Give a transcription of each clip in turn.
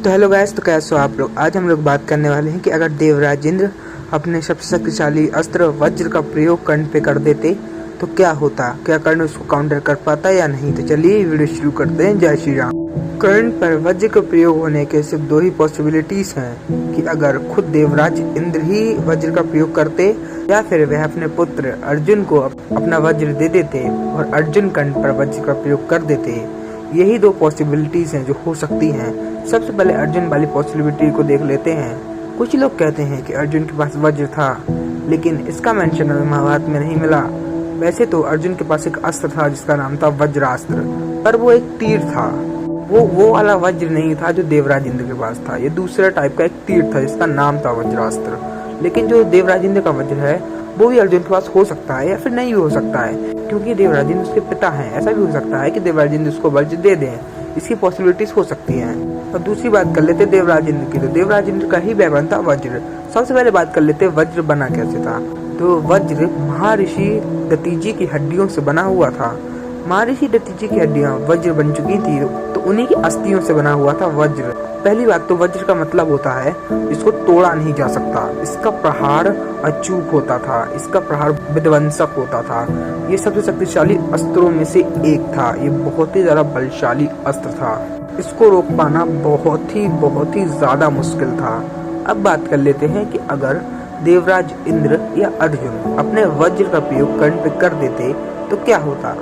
तो hello guys, तो कैसे हो आप लोग। आज हम लोग बात करने वाले हैं कि अगर देवराज इंद्र अपने सबसे शक्तिशाली अस्त्र वज्र का प्रयोग कर्ण पे कर देते तो क्या होता, क्या कर्ण उसको काउंटर कर पाता या नहीं। तो चलिए वीडियो शुरू करते हैं। जय श्री राम। कर्ण पर वज्र का प्रयोग होने के सिर्फ दो ही पॉसिबिलिटीज हैं कि अगर खुद देवराज इंद्र ही वज्र का प्रयोग करते या फिर वह अपने पुत्र अर्जुन को अपना वज्र दे देते और अर्जुन कर्ण पर वज्र का प्रयोग कर देते। यही दो पॉसिबिलिटीज हैं जो हो सकती हैं। सबसे पहले अर्जुन वाली पॉसिबिलिटी को देख लेते हैं। कुछ लोग कहते हैं कि अर्जुन के पास वज्र था, लेकिन इसका मेंशन हमें महाभारत में नहीं मिला। वैसे तो अर्जुन के पास एक अस्त्र था जिसका नाम था वज्रास्त्र, पर वो एक तीर था। वो वाला वज्र नहीं था जो देवराज इंद्र के पास था। ये दूसरा टाइप का एक तीर था जिसका नाम था वज्रास्त्र। लेकिन जो देवराज इंद्र का वज्र है वो भी अर्जुन के पास हो सकता है या फिर नहीं भी हो सकता है, क्योंकि देवराज इंद्र उसके पिता हैं। ऐसा भी हो सकता है कि देवराज इंद्र उसको वज्र दे दें। इसकी पॉसिबिलिटीज हो सकती हैं। और दूसरी बात कर लेते देवराज इंद्र की। तो देवराज इंद्र का ही वेपन था वज्र। सबसे पहले बात कर लेते वज्र बना कैसे था। तो वज्र महर्षि दतीजी की हड्डियों से बना हुआ था। महर्षि दतीजी की हड्डियां वज्र बन चुकी थी, तो उन्हीं की अस्थियों से बना हुआ था वज्र। पहली बात तो वज्र का मतलब होता है इसको तोड़ा नहीं जा सकता। इसका प्रहार अचूक होता था, इसका प्रहार विध्वंसक होता था। ये सबसे शक्तिशाली अस्त्रों में से एक था। ये बहुत ही ज्यादा बलशाली अस्त्र था। इसको रोक पाना बहुत ही ज्यादा मुश्किल था। अब बात कर लेते हैं कि अगर देवराज इंद्र या अर्जुन अपने वज्र का प्रयोग कर्ण पे कर देते तो क्या होता।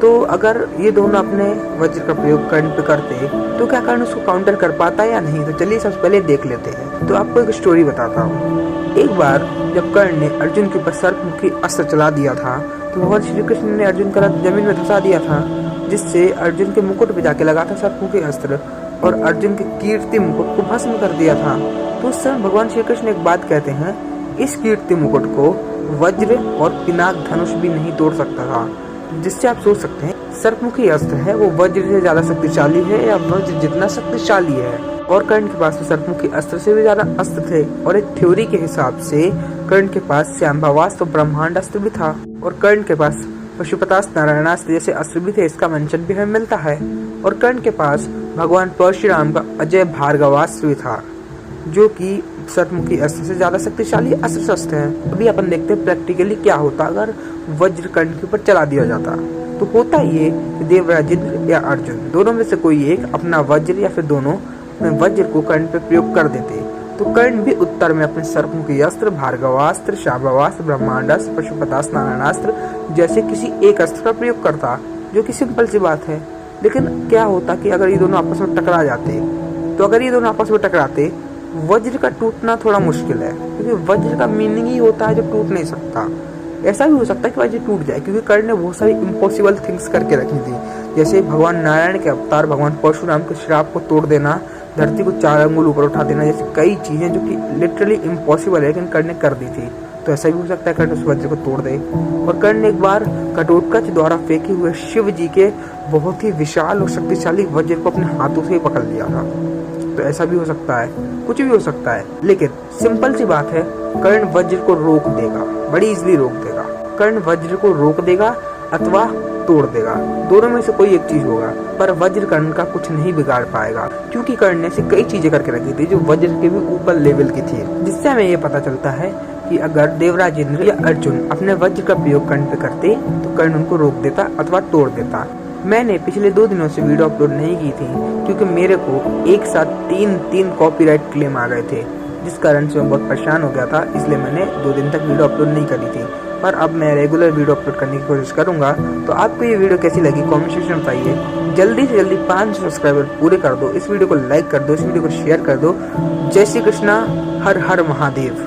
तो अगर ये दोनों अपने वज्र का प्रयोग कर्ण पे करते तो क्या कर्ण उसको काउंटर कर पाता या नहीं। तो चलिए सबसे पहले देख लेते हैं। तो आपको एक स्टोरी बताता हूँ। एक बार जब कर्ण ने अर्जुन के ऊपर सर्पमुखी अस्त्र चला दिया था तो भगवान श्री कृष्ण ने अर्जुन का रथ जमीन में धंसा दिया था, जिससे अर्जुन के मुकुट पे जाके लगा था सर्पमुखी अस्त्र और अर्जुन के कीर्ति मुकुट को भस्म कर दिया था। तो उस समय भगवान श्री कृष्ण एक बात कहते हैं, इस कीर्ति मुकुट को वज्र और पिनाक धनुष भी नहीं तोड़ सकता था। जिससे आप सोच सकते हैं सर्पमुखी अस्त्र है वो वज्र से ज्यादा शक्तिशाली है या वज्र जितना शक्तिशाली है। और कर्ण के पास तो सर्पमुखी अस्त्र से भी ज्यादा अस्त्र थे। और एक थ्योरी के हिसाब से कर्ण के पास श्यामभावास्त्र तो ब्रह्मांड अस्त्र भी था और कर्ण के पास पशुपतास्त्र नारायणास्त्र जैसे अस्त्र भी थे। इसका मेंशन भी हमें मिलता है। और कर्ण के पास भगवान परशुराम का अजय भार्गवास्त्र भी था, जो कि सर्पमुखी अस्त्र से ज्यादा शक्तिशाली अस्त्र शस्त्र है। अभी अपन देखते हैं प्रैक्टिकली क्या होता अगर वज्र कर्ण के ऊपर चला दिया जाता। तो होता ये कि देवराज इंद्र या अर्जुन दोनों में से कोई एक अपना वज्र या फिर दोनों अपने वज्र को कर्ण पे प्रयोग कर देते। तो कर्ण भी उत्तर में अपने सर्पमुखी अस्त्र, भार्गवास्त्र, शाम्भवास्त्र, ब्रह्मांडास्त्र, पशुपतास्त्र, नारायणास्त्र जैसे किसी एक अस्त्र का प्रयोग करता, जो कि सिंपल सी बात है। लेकिन क्या होता कि अगर ये दोनों आपस में टकरा जाते, तो अगर ये दोनों आपस में टकराते वज्र का टूटना थोड़ा मुश्किल है, क्योंकि वज्र का मीनिंग ही होता है जो टूट नहीं सकता। ऐसा भी हो सकता है कि वज्र टूट जाए, क्योंकि कर्ण ने बहुत सारी इम्पॉसिबल थिंग्स करके रखी थी। जैसे भगवान नारायण के अवतार भगवान परशुराम के श्राप को तोड़ देना, धरती को 4 अंगुल ऊपर उठा देना, जैसे कई चीजें जो कि लिटरली इम्पॉसिबल है लेकिन कर्ण ने कर दी थी। तो ऐसा भी हो सकता है कर्ण उस वज्र को तोड़ दे। और कर्ण ने एक बार घटोत्कच द्वारा फेंके हुए शिव जी के बहुत ही विशाल और शक्तिशाली वज्र को अपने हाथों से पकड़ लिया था। तो ऐसा भी हो सकता है, कुछ भी हो सकता है। लेकिन सिंपल सी बात है, कर्ण वज्र को रोक देगा, बड़ी इजीली रोक देगा। कर्ण वज्र को रोक देगा अथवा तोड़ देगा, दोनों में से कोई एक चीज होगा। पर वज्र कर्ण का कुछ नहीं बिगाड़ पाएगा, क्योंकि कर्ण ने ऐसी कई चीजें करके रखी थी जो वज्र के भी ऊपर लेवल की थी। जिससे हमें ये पता चलता है कि अगर देवराज इंद्र या अर्जुन अपने वज्र का प्रयोग कर्ण पे करते तो कर्ण उनको रोक देता अथवा तोड़ देता। मैंने पिछले 2 दिनों से वीडियो अपलोड नहीं की थी, क्योंकि मेरे को एक साथ 3 कॉपीराइट क्लेम आ गए थे, जिस कारण से मैं बहुत परेशान हो गया था। इसलिए मैंने 2 दिन तक वीडियो अपलोड नहीं करी थी। पर अब मैं रेगुलर वीडियो अपलोड करने की कोशिश करूंगा। तो आपको ये वीडियो कैसी लगी कमेंट सेक्शन में बताइए। जल्दी से जल्दी 5 सब्सक्राइबर पूरे कर दो। इस वीडियो को लाइक कर दो, इस वीडियो को शेयर कर दो। जय श्री कृष्णा, हर हर महादेव।